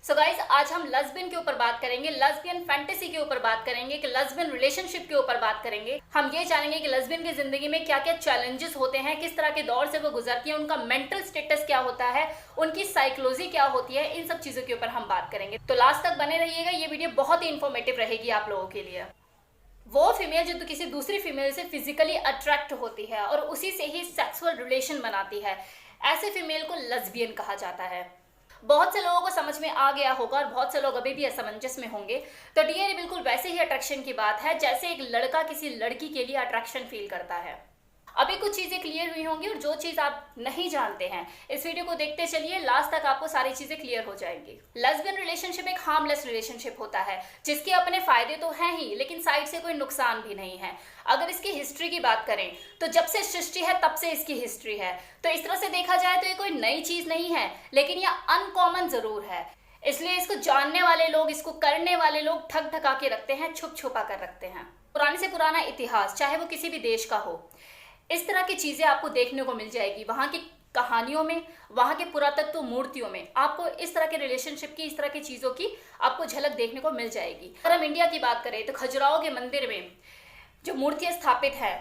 So guys आज हम lesbian के ऊपर बात करेंगे, लेस्बियन फैंटेसी के ऊपर बात करेंगे, कि लेस्बियन रिलेशनशिप के ऊपर बात करेंगे। हम ये जानेंगे कि लेस्बियन की जिंदगी में क्या क्या चैलेंजेस होते हैं, किस तरह के दौर से वो गुजरती है, उनका मेंटल स्टेटस क्या होता है, उनकी साइकोलॉजी क्या होती है, इन सब चीजों के ऊपर हम बात करेंगे। तो लास्ट तक बने रहिएगा, ये वीडियो बहुत ही इंफॉर्मेटिव रहेगी आप लोगों के लिए। वो फीमेल जो तो किसी दूसरी फीमेल से फिजिकली अट्रैक्ट होती है और उसी से ही सेक्सुअल रिलेशन बनाती है, ऐसे फीमेल को लेस्बियन कहा जाता है। बहुत से लोगों को समझ में आ गया होगा और बहुत से लोग अभी भी असमंजस में होंगे। तो डियर, बिल्कुल वैसे ही अट्रैक्शन की बात है जैसे एक लड़का किसी लड़की के लिए अट्रैक्शन फील करता है। अभी कुछ चीजें क्लियर हुई होंगी और जो चीज आप नहीं जानते हैं इस वीडियो को देखते चलिए, लास्ट तक आपको सारी चीजें क्लियर हो जाएंगी। लेस्बियन रिलेशनशिप एक हार्मलेस रिलेशनशिप होता है जिसके अपने फायदे तो हैं ही, लेकिन साइड से कोई नुकसान भी नहीं है। अगर इसकी हिस्ट्री की बात करें तो जब से सृष्टि है तब से इसकी हिस्ट्री है। तो इस तरह से देखा जाए तो ये कोई नई चीज नहीं है, लेकिन यह अनकॉमन जरूर है। इसलिए इसको जानने वाले लोग, इसको करने वाले लोग ठग ठगा के रखते हैं, छुप छुपा कर रखते हैं। पुराने से पुराना इतिहास, चाहे वो किसी भी देश का हो, इस तरह की चीजें आपको देखने को मिल जाएगी। वहां की कहानियों में, वहां के पुरातत्व मूर्तियों में आपको इस तरह के रिलेशनशिप की, इस तरह की चीजों की आपको झलक देखने को मिल जाएगी। अगर हम इंडिया की बात करें तो खजुराहो के मंदिर में जो मूर्तियां स्थापित है,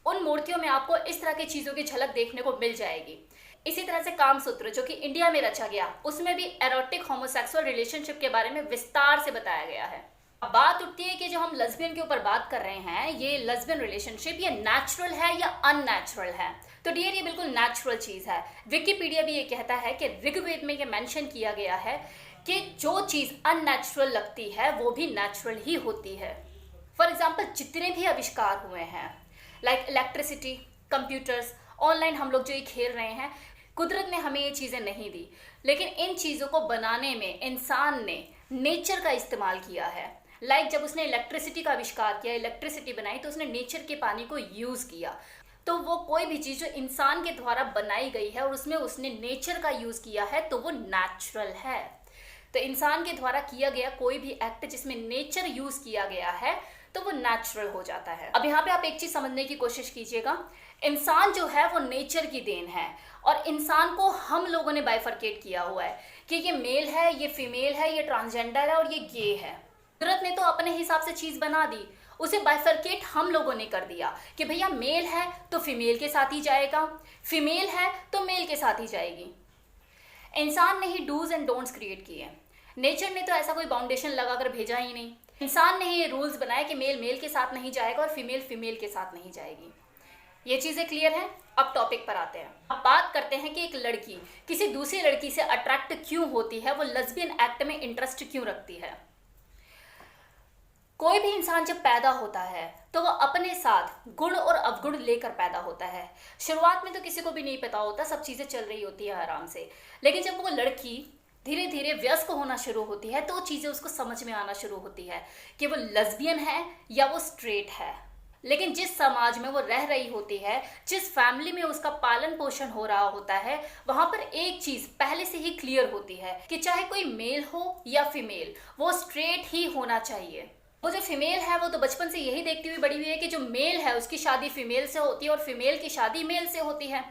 उन मूर्तियों में आपको इस तरह की चीजों की झलक देखने को मिल जाएगी। इसी तरह से कामसूत्र जो कि इंडिया में रचा गया, उसमें भी एरोटिक होमोसेक्सुअल रिलेशनशिप के बारे में विस्तार से बताया गया है। अब बात उठती है कि जो हम लेस्बियन के ऊपर बात कर रहे हैं, ये लेस्बियन रिलेशनशिप ये नेचुरल है या अननेचुरल है। तो डियर, ये बिल्कुल नेचुरल चीज है। विकिपीडिया भी ये कहता है कि ऋग्वेद में ये मेंशन किया गया है कि जो चीज अननेचुरल लगती है वो भी नेचुरल ही होती है। फॉर एग्जाम्पल, जितने भी आविष्कार हुए हैं, लाइक इलेक्ट्रिसिटी, कंप्यूटर्स, ऑनलाइन हम लोग जो ये खेल रहे हैं, कुदरत ने हमें ये चीजें नहीं दी, लेकिन इन चीजों को बनाने में इंसान ने नेचर का इस्तेमाल किया है। लाइक जब उसने इलेक्ट्रिसिटी का आविष्कार किया, इलेक्ट्रिसिटी बनाई, तो उसने नेचर के पानी को यूज किया। तो वो कोई भी चीज जो इंसान के द्वारा बनाई गई है और उसमें उसने नेचर का यूज किया है, तो वो नेचुरल है। तो इंसान के द्वारा किया गया कोई भी एक्ट जिसमें नेचर यूज किया गया है, तो वो नेचुरल हो जाता है। अब यहाँ पे आप एक चीज समझने की कोशिश कीजिएगा, इंसान जो है वो नेचर की देन है और इंसान को हम लोगों ने बाइफरकेट किया हुआ है कि ये मेल है, ये फीमेल है, ये ट्रांसजेंडर है और ये गे है। कुदरत ने तो अपने हिसाब से चीज बना दी, उसे बाइफरकेट हम लोगों ने कर दिया कि भैया मेल है तो फीमेल के साथ ही जाएगा, फीमेल है तो मेल के साथ ही जाएगी। इंसान ने ही डूज एंड डोंट्स क्रिएट किए, नेचर ने तो ऐसा कोई बाउंडेशन लगाकर भेजा ही नहीं। इंसान ने ही ये रूल्स बनाए कि मेल मेल के साथ नहीं जाएगा और फीमेल फीमेल के साथ नहीं जाएगी। ये चीजें क्लियर हैं। अब टॉपिक पर आते हैं। अब बात करते हैं कि एक लड़की किसी दूसरी लड़की से अट्रैक्ट क्यों होती है, वो लेस्बियन एक्ट में इंटरेस्ट क्यों रखती है। कोई भी इंसान जब पैदा होता है तो वह अपने साथ गुण और अवगुण लेकर पैदा होता है। शुरुआत में तो किसी को भी नहीं पता होता, सब चीजें चल रही होती है आराम से, लेकिन जब वो लड़की धीरे धीरे वयस्क होना शुरू होती है तो चीजें उसको समझ में आना शुरू होती है कि वो लेस्बियन है या वो स्ट्रेट है। लेकिन जिस समाज में वो रह रही होती है, जिस फैमिली में उसका पालन पोषण हो रहा होता है, वहां पर एक चीज पहले से ही क्लियर होती है कि चाहे कोई मेल हो या फीमेल, वो स्ट्रेट ही होना चाहिए। वो जो फीमेल है वो तो बचपन से यही देखती हुई बड़ी हुई है कि जो मेल है उसकी शादी फीमेल से होती है और फीमेल की शादी मेल से होती है।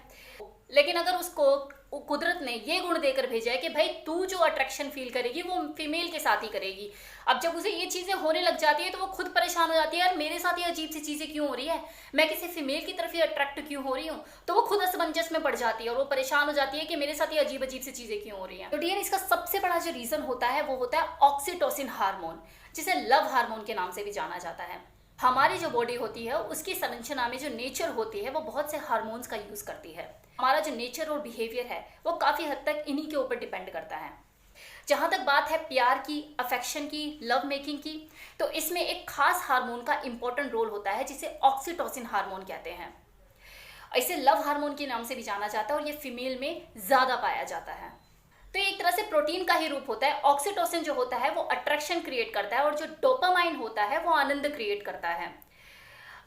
लेकिन अगर उसको कुदरत ने ये गुण देकर भेजा है कि भाई तू जो अट्रैक्शन फील करेगी वो फीमेल के साथ ही करेगी, अब जब उसे ये चीजें होने लग जाती है तो वो खुद परेशान हो जाती है, यार मेरे साथ ये अजीब सी चीजें क्यों हो रही है, मैं किसी फीमेल की तरफ ही अट्रैक्ट क्यों हो रही हूँ। तो वो खुद असमंजस में पड़ जाती है और वो परेशान हो जाती है कि मेरे साथ ये अजीब अजीब सी चीजें क्यों हो रही है। तो डियर, इसका सबसे बड़ा जो रीजन होता है वो होता है ऑक्सीटोसिन हार्मोन, जिसे लव हार्मोन के नाम से भी जाना जाता है। हमारी जो बॉडी होती है उसकी संरचना में जो नेचर होती है वो बहुत से हार्मोन्स का यूज करती है। हमारा जो नेचर और बिहेवियर है वो काफी हद तक इन्हीं के ऊपर डिपेंड करता है। जहां तक बात है प्यार की, अफेक्शन की, लव मेकिंग की, तो इसमें एक खास हार्मोन का इंपॉर्टेंट रोल होता है जिसे ऑक्सीटोसिन हार्मोन कहते हैं। इसे लव हार्मोन के नाम से भी जाना जाता है और ये फीमेल में ज्यादा पाया जाता है। तो एक तरह से प्रोटीन का ही रूप होता है। ऑक्सीटोसिन जो होता है वो अट्रैक्शन क्रिएट करता है और जो डोपामाइन होता है वो आनंद क्रिएट करता है।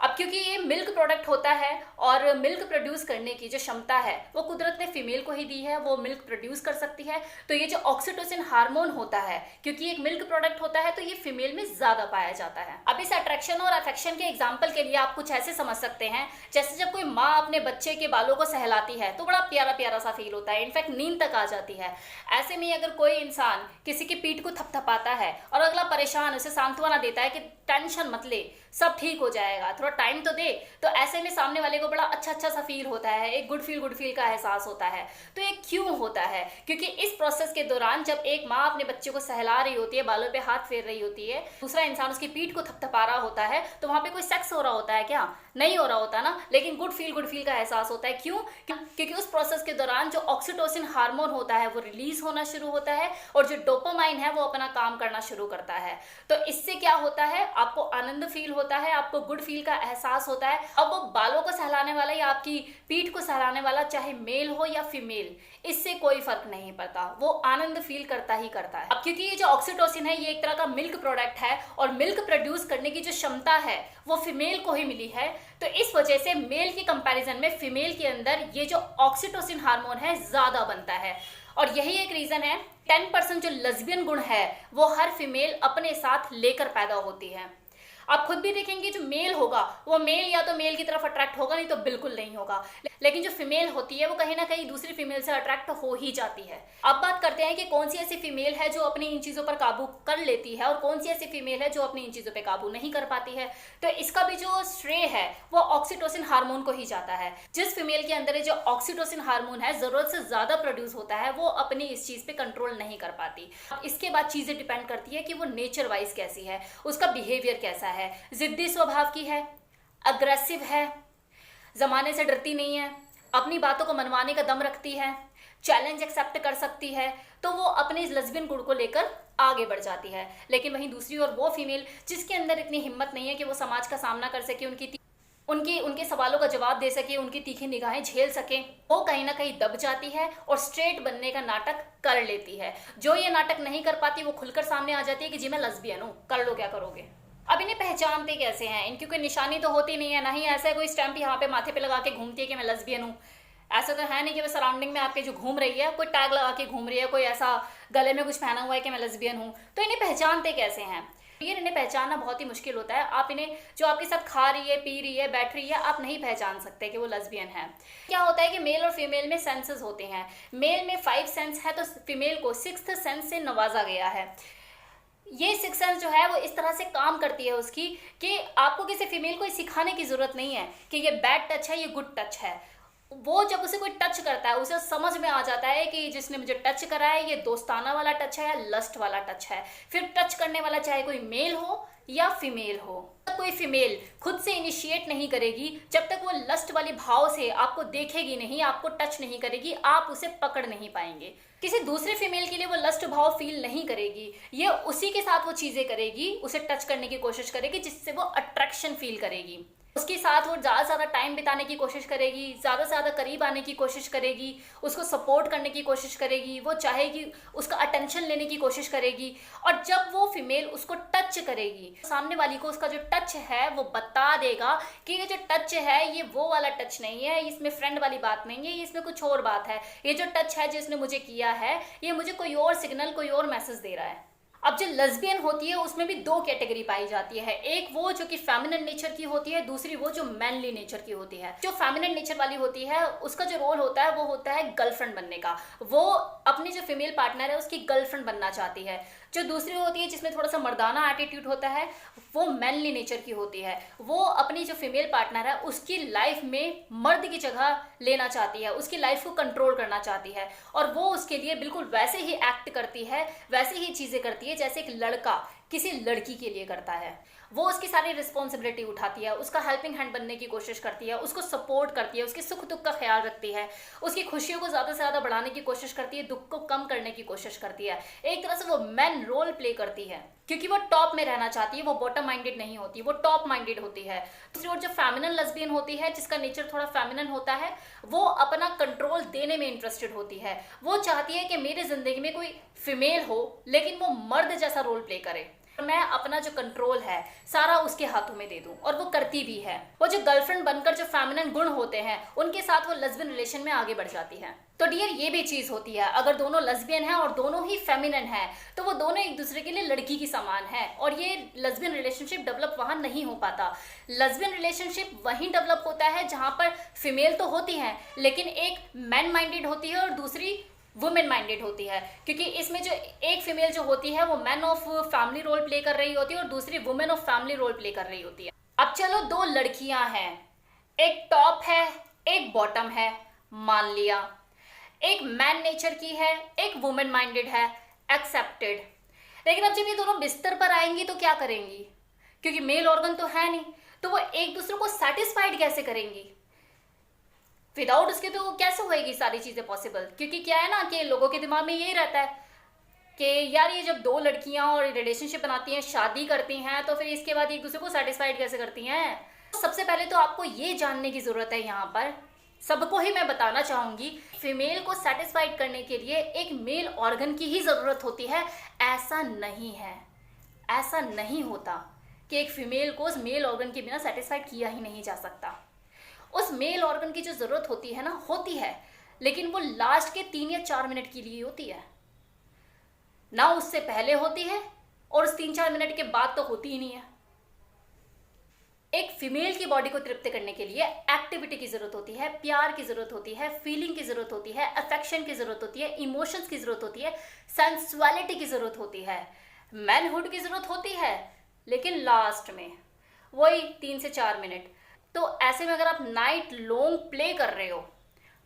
अब क्योंकि ये मिल्क प्रोडक्ट होता है और मिल्क प्रोड्यूस करने की जो क्षमता है वो कुदरत ने फीमेल को ही दी है, वो मिल्क प्रोड्यूस कर सकती है। तो ये जो ऑक्सीटोसिन हार्मोन होता है, क्योंकि एक मिल्क प्रोडक्ट होता है, तो ये फीमेल में ज्यादा पाया जाता है। अब इस अट्रैक्शन और अफेक्शन के एग्जाम्पल के लिए आप कुछ ऐसे समझ सकते हैं, जैसे जब कोई माँ अपने बच्चे के बालों को सहलाती है तो बड़ा प्यारा प्यारा सा फील होता है, इनफैक्ट नींद तक आ जाती है। ऐसे में अगर कोई इंसान किसी की पीठ को थपथपाता है और अगला परेशान उसे सांत्वना देता है कि टेंशन मत ले, सब ठीक हो जाएगा, थोड़ा टाइम तो दे, तो ऐसे में सामने वाले को बड़ा अच्छा सा फील होता है, एक गुड फील का एहसास होता है। तो ये क्यों होता है? क्योंकि इस प्रोसेस के दौरान जब एक माँ अपने बच्चे को सहला रही होती है, बालों पे हाथ फेर रही होती है, दूसरा इंसान उसकी पीठ को थपथपा रहा होता है, तो वहां पे कोई सेक्स हो रहा होता है क्या? नहीं हो रहा होता ना, लेकिन गुड फील का एहसास होता है। क्यों? क्योंकि उस प्रोसेस के दौरान जो ऑक्सीटोसिन हार्मोन होता है वो रिलीज होना शुरू होता है और जो डोपामाइन है वो अपना काम करना शुरू करता है। तो इससे क्या होता है? आपको आनंद फील होता है, आपको गुड फील का एहसास होता है। अब वो बालों को सहलाने वाला या आपकी पीठ को सहलाने वाला चाहे मेल हो या फीमेल, इससे कोई फर्क नहीं पड़ता, वो आनंद फील करता ही करता है। अब क्योंकि ये जो ऑक्सीटोसिन है ये एक तरह का मिल्क प्रोडक्ट है और मिल्क प्रोड्यूस करने की जो क्षमता है वो फीमेल को ही मिली है, तो इस वजह से मेल के कंपैरिजन में फीमेल के अंदर ये जो ऑक्सीटोसिन हार्मोन है ज्यादा बनता है। और यही एक रीजन है 10% जो लेस्बियन गुण है वो हर फीमेल अपने साथ लेकर पैदा होती है। आप खुद भी देखेंगे जो मेल होगा वो मेल या तो मेल की तरफ अट्रैक्ट होगा, नहीं तो बिल्कुल नहीं होगा, लेकिन जो फीमेल होती है वो कहीं ना कहीं दूसरी फीमेल से अट्रैक्ट हो ही जाती है। अब बात करते हैं कि कौन सी ऐसी फीमेल है जो अपनी इन चीजों पर काबू कर लेती है और कौन सी ऐसी फीमेल है जो अपनी इन चीजों पर काबू नहीं कर पाती है। तो इसका भी जो श्रेय है वो ऑक्सीटोसिन हार्मोन को ही जाता है। जिस फीमेल के अंदर जो ऑक्सीटोसिन हार्मोन है जरूरत से ज्यादा प्रोड्यूस होता है, वो अपनी इस चीज पे कंट्रोल नहीं कर पाती। इसके बाद चीजें डिपेंड करती है कि वो नेचर वाइज कैसी है, उसका बिहेवियर कैसा है, जिद्दी स्वभाव की है, अग्रेसिव है, जमाने से डरती नहीं है, अपनी बातों को मनवाने का दम रखती है, चैलेंज एक्सेप्ट कर सकती है, तो वो अपने इस लेस्बियन गुण को लेकर आगे बढ़ जाती है। लेकिन वहीं दूसरी ओर वो फीमेल जिसके अंदर इतनी हिम्मत नहीं है कि वो समाज का सामना कर सके, उनके सवालों का जवाब दे सके, उनकी तीखी निगाहें झेल सके, वो कहीं ना कहीं दब जाती है और स्ट्रेट बनने का नाटक कर लेती है। जो ये नाटक नहीं कर पाती वो खुलकर सामने आ जाती है कि जी मैं लेस्बियन हूँ, कर लो क्या करोगे। अब इन्हें पहचानते कैसे हैं? इनकी कोई निशानी तो होती नहीं है, ना ही ऐसा कोई स्टैंप यहाँ पे माथे पे लगा के घूमती है कि मैं लेस्बियन हूँ। ऐसा तो है नहीं कि वो सराउंडिंग में आपके जो घूम रही है, कोई टैग लगा के घूम रही है, कोई ऐसा गले में कुछ पहना हुआ है कि मैं लेस्बियन हूँ। तो इन्हें पहचानते कैसे हैं? ये इन्हें पहचानना बहुत ही मुश्किल होता है। आप इन्हें जो आपके साथ खा रही है, पी रही है, बैठ रही है, आप नहीं पहचान सकते कि वो लेस्बियन है। क्या होता है कि मेल और फीमेल में सेंसेस होते हैं। मेल में 5 सेंस है तो फीमेल को 6th सेंस से नवाजा गया है। ये 6th सेंस जो है वो इस तरह से काम करती है उसकी कि आपको किसी फीमेल को सिखाने की जरूरत नहीं है कि ये बैड टच है, ये गुड टच है। वो जब उसे कोई टच करता है उसे समझ में आ जाता है कि जिसने मुझे टच करा है ये दोस्ताना वाला टच है या लस्ट वाला टच है। फिर टच करने वाला चाहे कोई मेल हो या फीमेल हो, कोई फीमेल खुद से इनिशिएट नहीं करेगी जब तक वो लस्ट वाली भाव से आपको देखेगी नहीं, आपको टच नहीं करेगी, आप उसे पकड़ नहीं पाएंगे। किसी दूसरे फीमेल के लिए वो लस्ट भाव फील नहीं करेगी, ये उसी के साथ वो चीजें करेगी, उसे टच करने की कोशिश करेगी जिससे वो अट्रैक्शन फील करेगी। उसके साथ वो ज़्यादा से ज़्यादा टाइम बिताने की कोशिश करेगी, ज़्यादा से ज़्यादा करीब आने की कोशिश करेगी, उसको सपोर्ट करने की कोशिश करेगी, वो चाहेगी उसका अटेंशन लेने की कोशिश करेगी। और जब वो फीमेल उसको टच करेगी, सामने वाली को उसका जो टच है वो बता देगा कि ये जो टच है ये वो वाला टच नहीं है, इसमें फ्रेंड वाली बात नहीं है, इसमें कुछ और बात है। ये जो टच है जिसने मुझे किया है ये मुझे कोई और सिग्नल, कोई और मैसेज दे रहा है। अब जो लेस्बियन होती है उसमें भी 2 कैटेगरी पाई जाती है। एक वो जो कि फेमिनिन नेचर की होती है, दूसरी वो जो मैनली नेचर की होती है। जो फेमिनिन नेचर वाली होती है उसका जो रोल होता है वो होता है गर्लफ्रेंड बनने का। वो अपनी जो फीमेल पार्टनर है उसकी गर्लफ्रेंड बनना चाहती है। जो दूसरी होती है जिसमें थोड़ा सा मर्दाना एटीट्यूड होता है वो मैनली नेचर की होती है। वो अपनी जो फीमेल पार्टनर है उसकी लाइफ में मर्द की जगह लेना चाहती है, उसकी लाइफ को कंट्रोल करना चाहती है और वो उसके लिए बिल्कुल वैसे ही एक्ट करती है, वैसे ही चीजें करती है जैसे एक लड़का किसी लड़की के लिए करता है। वो उसकी सारी रिस्पॉन्सिबिलिटी उठाती है, उसका हेल्पिंग हैंड बनने की कोशिश करती है, उसको सपोर्ट करती है, उसके सुख दुख का ख्याल रखती है, उसकी खुशियों को ज़्यादा से ज़्यादा बढ़ाने की कोशिश करती है, दुख को कम करने की कोशिश करती है। एक तरह से वो मैन रोल प्ले करती है क्योंकि वो टॉप में रहना चाहती है, वो बॉटम माइंडेड नहीं होती, वो टॉप माइंडेड होती है। दूसरी ओर जो फेमिनिन लेस्बियन होती है जिसका नेचर थोड़ा फेमिनिन होता है वो अपना कंट्रोल देने में इंटरेस्टेड होती है। वो चाहती है कि मेरे जिंदगी में कोई फीमेल हो लेकिन वो मर्द जैसा रोल प्ले करे। मैं अपना जो कंट्रोल है सारा उसके हाथों में दे दूं, और वो करती भी है। वो जो गर्लफ्रेंड बनकर जो फेमिनिन गुण होते हैं उनके साथ वो लेस्बियन रिलेशन में आगे बढ़ जाती है। तो डियर, ये भी चीज होती है, अगर दोनों लेस्बियन हैं और दोनों ही फेमिनिन हैं तो वो दोनों एक दूसरे के लिए लड़की की समान है, और ये लेस्बियन रिलेशनशिप डेवलप वहां नहीं हो पाता। लेस्बियन रिलेशनशिप वहीं डेवलप होता है जहां पर फीमेल तो होती है लेकिन एक मैन माइंडेड होती है और दूसरी वुमेन माइंडेड होती है, क्योंकि इसमें जो एक फीमेल जो होती है वो man of family role play कर रही होती है और दूसरी women of family role play कर रही होती है। अब चलो, दो लड़कियां हैं, एक टॉप है एक बॉटम है, मान लिया। एक मैन नेचर की है एक वुमेन माइंडेड है, एक्सेप्टेड। लेकिन अब जब ये दोनों बिस्तर पर आएंगी तो क्या करेंगी, क्योंकि मेल ऑर्गन तो है नहीं, तो वो एक दूसरे को सेटिस्फाइड कैसे करेंगी? विदाउट उसके तो कैसे होएगी सारी चीजें पॉसिबल? क्योंकि क्या है ना कि लोगों के दिमाग में यही रहता है कि यार ये जब दो लड़कियां और रिलेशनशिप बनाती हैं, शादी करती हैं, तो फिर इसके बाद एक दूसरे को सेटिस्फाइड कैसे करती हैं? सबसे पहले तो आपको ये जानने की जरूरत है, यहाँ पर सबको ही मैं बताना चाहूंगी, फीमेल को सेटिस्फाइड करने के लिए एक मेल ऑर्गन की ही जरूरत होती है। ऐसा नहीं है, ऐसा नहीं होता कि एक फीमेल को उस मेल ऑर्गन के बिना सेटिस्फाइड किया ही नहीं जा सकता। उस मेल ऑर्गन की जो जरूरत होती है ना, होती है, लेकिन वो लास्ट के 3 या 4 मिनट के लिए होती है, ना उससे पहले होती है और उस 3-4 मिनट के बाद तो होती ही नहीं है। एक फीमेल की बॉडी को तृप्त करने के लिए एक्टिविटी की जरूरत होती है, प्यार की जरूरत होती है, फीलिंग की जरूरत होती है, अफेक्शन की जरूरत होती है, इमोशंस की जरूरत होती है, सेंसुअलिटी की जरूरत होती है, मैनहुड की जरूरत होती है, लेकिन लास्ट में वही 3 से 4 मिनट। तो ऐसे में अगर आप नाइट लॉन्ग प्ले कर रहे हो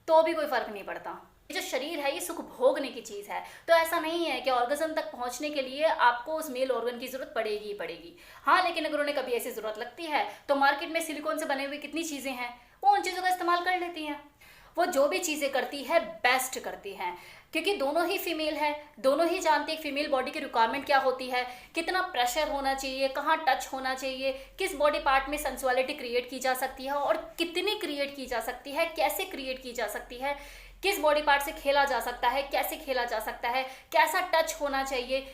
तो भी कोई फर्क नहीं पड़ता। ये जो शरीर है ये सुख भोगने की चीज है, तो ऐसा नहीं है कि ऑर्गेज्म तक पहुंचने के लिए आपको उस मेल ऑर्गन की जरूरत पड़ेगी ही पड़ेगी। हाँ, लेकिन अगर उन्हें कभी ऐसी जरूरत लगती है तो मार्केट में सिलिकॉन से बने हुए कितनी चीजें हैं, वो उन चीजों का इस्तेमाल कर लेती हैं। वो जो भी चीजें करती है बेस्ट करती हैं, क्योंकि दोनों ही फीमेल है, दोनों ही जानती है फीमेल बॉडी की रिक्वायरमेंट क्या होती है, कितना प्रेशर होना चाहिए, कहाँ टच होना चाहिए, किस बॉडी पार्ट में सेंसुअलिटी क्रिएट की जा सकती है और कितनी क्रिएट की जा सकती है, कैसे क्रिएट की जा सकती है, किस बॉडी पार्ट से खेला जा सकता है, कैसे खेला जा सकता है, कैसा टच होना चाहिए।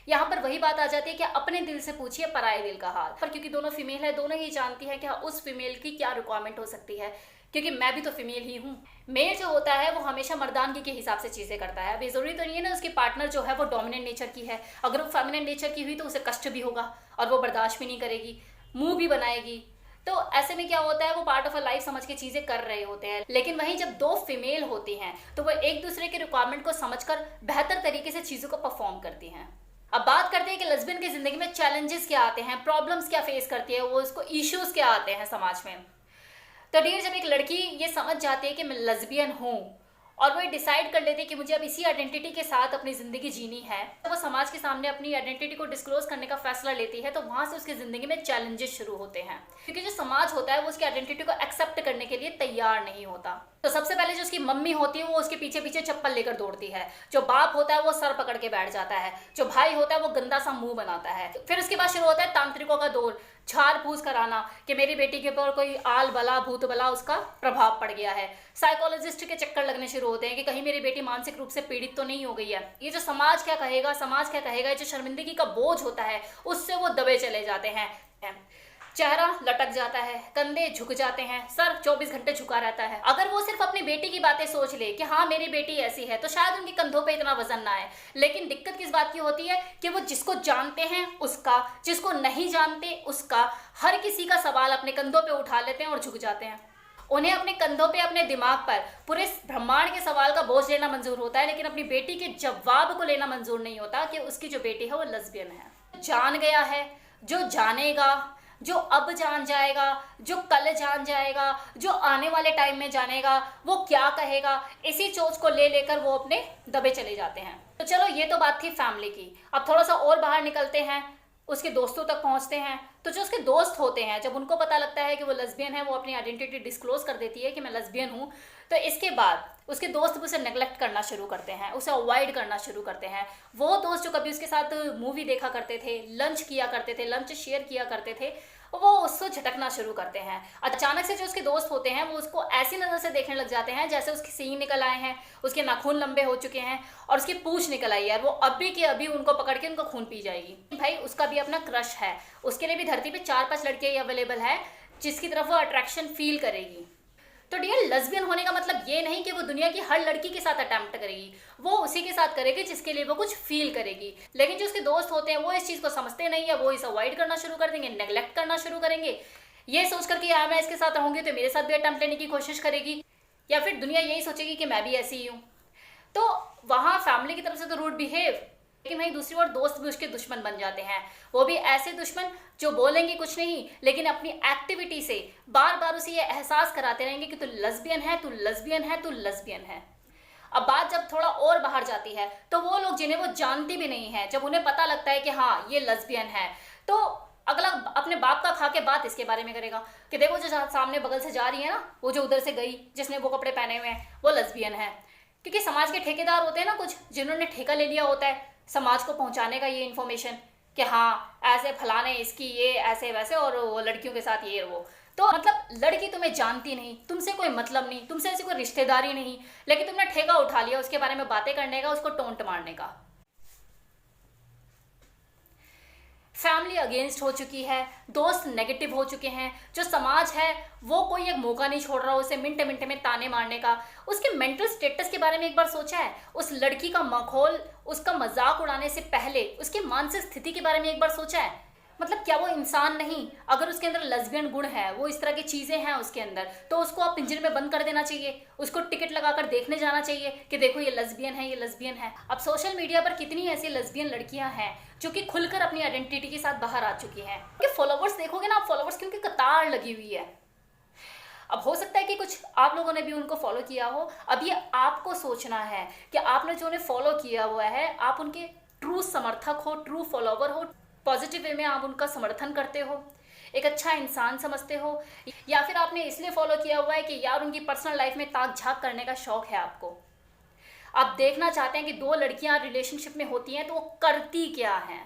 यहाँ पर वही बात आ जाती है कि अपने दिल से पूछिए पराये दिल का हाल। पर क्योंकि दोनों फीमेल है, दोनों ही जानती है कि उस फीमेल की क्या रिक्वायरमेंट हो सकती है, क्योंकि मैं भी तो फीमेल ही हूँ। मेल जो होता है वो हमेशा मर्दानगी के हिसाब से चीजें करता है। अभी जरूरी तो नहीं है ना उसकी पार्टनर जो है वो डोमिनेंट नेचर की है। अगर वो फेमिनिन नेचर की हुई तो उसे कष्ट भी होगा और वो बर्दाश्त भी नहीं करेगी, मुंह भी बनाएगी। तो ऐसे में क्या होता है, वो पार्ट ऑफ अ लाइफ समझ के चीजें कर रहे होते हैं। लेकिन वहीं जब दो फीमेल होती हैं तो वो एक दूसरे के रिक्वायरमेंट को समझकर बेहतर तरीके से चीजों को परफॉर्म करती हैं। अब बात करते हैं कि लेस्बियन की जिंदगी में चैलेंजेस क्या आते हैं, प्रॉब्लम्स क्या फेस करती है, वो उसको इश्यूज क्या आते हैं समाज में। तो डियर, जब एक लड़की ये समझ जाती है कि मैं लेस्बियन हूँ और वो डिसाइड कर लेती है कि मुझे अब इसी आइडेंटिटी के साथ अपनी जिंदगी जीनी है, तो वो समाज के सामने अपनी आइडेंटिटी को डिस्क्लोज करने का फैसला लेती है, तो वहां से उसकी जिंदगी में चैलेंजेस शुरू होते हैं, क्योंकि जो समाज होता है वो उसकी आइडेंटिटी को एक्सेप्ट करने के लिए तैयार नहीं होता। तो सबसे पहले जो उसकी मम्मी होती है वो उसके पीछे पीछे चप्पल लेकर दौड़ती है, जो बाप होता है वो सर पकड़ के बैठ जाता है, जो भाई होता है वो गंदा सा मुंह बनाता है। फिर उसके बाद शुरू होता है तांत्रिकों का दौर, झाड़ फूस कराना कि मेरी बेटी के ऊपर कोई आल बला भूत बला उसका प्रभाव पड़ गया है। साइकोलॉजिस्ट के चक्कर लगने शुरू होते हैं कि कहीं मेरी बेटी मानसिक रूप से पीड़ित तो नहीं हो गई है। ये जो समाज क्या कहेगा, समाज क्या कहेगा, ये जो शर्मिंदगी का बोझ होता है उससे वो दबे चले जाते हैं। चेहरा लटक जाता है, कंधे झुक जाते हैं, सर 24 घंटे झुका रहता है। अगर वो सिर्फ अपनी बेटी की बातें सोच ले कि हाँ मेरी बेटी ऐसी है, तो शायद उनके कंधों पे इतना वजन ना आए। लेकिन दिक्कत किस बात की होती है कि वो जिसको जानते हैं उसका, जिसको नहीं जानते उसका, हर किसी का सवाल अपने कंधों पे उठा लेते हैं और झुक जाते हैं। उन्हें अपने कंधों पे, अपने दिमाग पर पूरे ब्रह्मांड के सवाल का बोझ लेना मंजूर होता है, लेकिन अपनी बेटी के जवाब को लेना मंजूर नहीं होता कि उसकी जो बेटी है वो लेस्बियन है। जान गया है, जो जानेगा, जो अब जान जाएगा, जो कल जान जाएगा, जो आने वाले टाइम में जानेगा, वो क्या कहेगा, इसी सोच को ले लेकर वो अपने दबे चले जाते हैं। तो चलो ये तो बात थी फैमिली की। अब थोड़ा सा और बाहर निकलते हैं, उसके दोस्तों तक पहुंचते हैं। तो जो उसके दोस्त होते हैं, जब उनको पता लगता है कि वो लेस्बियन है, वो अपनी आइडेंटिटी डिस्क्लोज कर देती है कि मैं लेस्बियन हूँ, तो इसके बाद उसके दोस्त भी उसे नेग्लेक्ट करना शुरू करते हैं, उसे अवॉइड करना शुरू करते हैं। वो दोस्त जो कभी उसके साथ मूवी देखा करते थे, लंच किया करते थे, लंच शेयर किया करते थे, वो उसको झटकना शुरू करते हैं। अचानक से जो उसके दोस्त होते हैं वो उसको ऐसी नज़र से देखने लग जाते हैं जैसे उसके सींग निकल आए हैं, उसके नाखून लंबे हो चुके हैं और उसकी पूंछ निकल आई है, और वो अभी के अभी उनको पकड़ के उनका खून पी जाएगी। भाई उसका भी अपना क्रश है, उसके लिए भी धरती पे 4-5 लड़के अवेलेबल है जिसकी तरफ वो अट्रैक्शन फील करेगी। तो डियर, लेस्बियन होने का मतलब ये नहीं कि वो दुनिया की हर लड़की के साथ अटेम्प्ट करेगी, वो उसी के साथ करेगी जिसके लिए वो कुछ फील करेगी। लेकिन जो उसके दोस्त होते हैं वो इस चीज़ को समझते नहीं है, वो इसे अवॉइड करना शुरू कर देंगे, नेग्लेक्ट करना शुरू करेंगे, ये सोच कर कि यार मैं इसके साथ रहूंगी तो मेरे साथ भी अटेम्प्ट लेने की कोशिश करेगी, या फिर दुनिया यही सोचेगी कि मैं भी ऐसी ही हूँ। तो वहाँ फैमिली की तरफ से तो रूड बिहेव, लेकिन वहीं दूसरी ओर दोस्त भी उसके दुश्मन बन जाते हैं। वो भी ऐसे दुश्मन जो बोलेंगे कुछ नहीं, लेकिन अपनी एक्टिविटी से बार बार उसे ये एहसास कराते रहेंगे कि तू लेस्बियन है, तू लेस्बियन है, तू लेस्बियन है। अब बात जब थोड़ा और बाहर जाती है तो वो लोग जिन्हें वो जानती भी नहीं है, जब उन्हें पता लगता है कि हाँ ये लेस्बियन है, तो अगला अपने बाप का खा के बात इसके बारे में करेगा कि देखो जो सामने बगल से जा रही है ना, वो जो उधर से गई जिसने वो कपड़े पहने हुए हैं वो लेस्बियन है। क्योंकि समाज के ठेकेदार होते हैं ना कुछ, जिन्होंने ठेका ले लिया होता है समाज को पहुंचाने का ये इन्फॉर्मेशन कि हाँ ऐसे फलाने इसकी ये ऐसे वैसे और वो लड़कियों के साथ ये वो। तो मतलब लड़की तुम्हें जानती नहीं, तुमसे कोई मतलब नहीं, तुमसे ऐसी कोई रिश्तेदारी नहीं, लेकिन तुमने ठेका उठा लिया उसके बारे में बातें करने का, उसको टोंट मारने का। फैमिली अगेंस्ट हो चुकी है, दोस्त नेगेटिव हो चुके हैं, जो समाज है वो कोई एक मौका नहीं छोड़ रहा उसे मिनटे मिनटे में ताने मारने का। उसके मेंटल स्टेटस के बारे में एक बार सोचा है? उस लड़की का माहौल, उसका मजाक उड़ाने से पहले उसकी मानसिक स्थिति के बारे में एक बार सोचा है? मतलब क्या वो इंसान नहीं? अगर उसके अंदर लेस्बियन गुण है, वो इस तरह की चीजें हैं उसके अंदर, तो उसको आप पिंजरे में बंद कर देना चाहिए, उसको टिकट लगाकर देखने जाना चाहिए कि देखो ये लेस्बियन है, ये लेस्बियन है। अब सोशल मीडिया पर कितनी ऐसी लेस्बियन लड़कियां हैं जो कि खुलकर अपनी आइडेंटिटी के साथ बाहर आ चुकी हैं। उनके फॉलोवर्स देखोगे ना, फॉलोवर्स की उनकी कतार लगी हुई है। अब हो सकता है कि कुछ आप लोगों ने भी उनको फॉलो किया हो। अब ये आपको सोचना है कि आपने जो उन्हें फॉलो किया हुआ है, आप उनके ट्रू समर्थक हो, ट्रू फॉलोवर हो, पॉजिटिव वे में आप उनका समर्थन करते हो, एक अच्छा इंसान समझते हो, या फिर आपने इसलिए फॉलो किया हुआ है कि यार उनकी पर्सनल लाइफ में ताक झाक करने का शौक है आपको। आप देखना चाहते हैं कि दो लड़कियां रिलेशनशिप में होती हैं तो वो करती क्या हैं।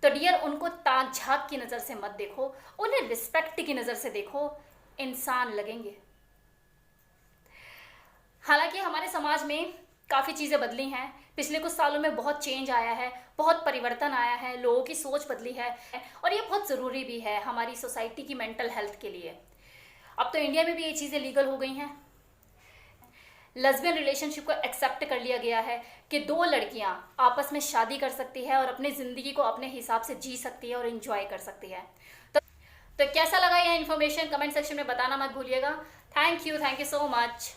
तो डियर, उनको ताक झाक की नज़र से मत देखो, उन्हें रिस्पेक्ट की नज़र से देखो, इंसान लगेंगे। हालांकि हमारे समाज में काफ़ी चीज़ें बदली हैं, पिछले कुछ सालों में बहुत चेंज आया है, बहुत परिवर्तन आया है, लोगों की सोच बदली है, और ये बहुत ज़रूरी भी है हमारी सोसाइटी की मेंटल हेल्थ के लिए। अब तो इंडिया में भी ये चीज़ें लीगल हो गई हैं। लेस्बियन रिलेशनशिप को एक्सेप्ट कर लिया गया है कि दो लड़कियां आपस में शादी कर सकती है और अपनी ज़िंदगी को अपने हिसाब से जी सकती है और एंजॉय कर सकती है। तो कैसा लगा यह इन्फॉर्मेशन कमेंट सेक्शन में बताना मत भूलिएगा। Thank you so much.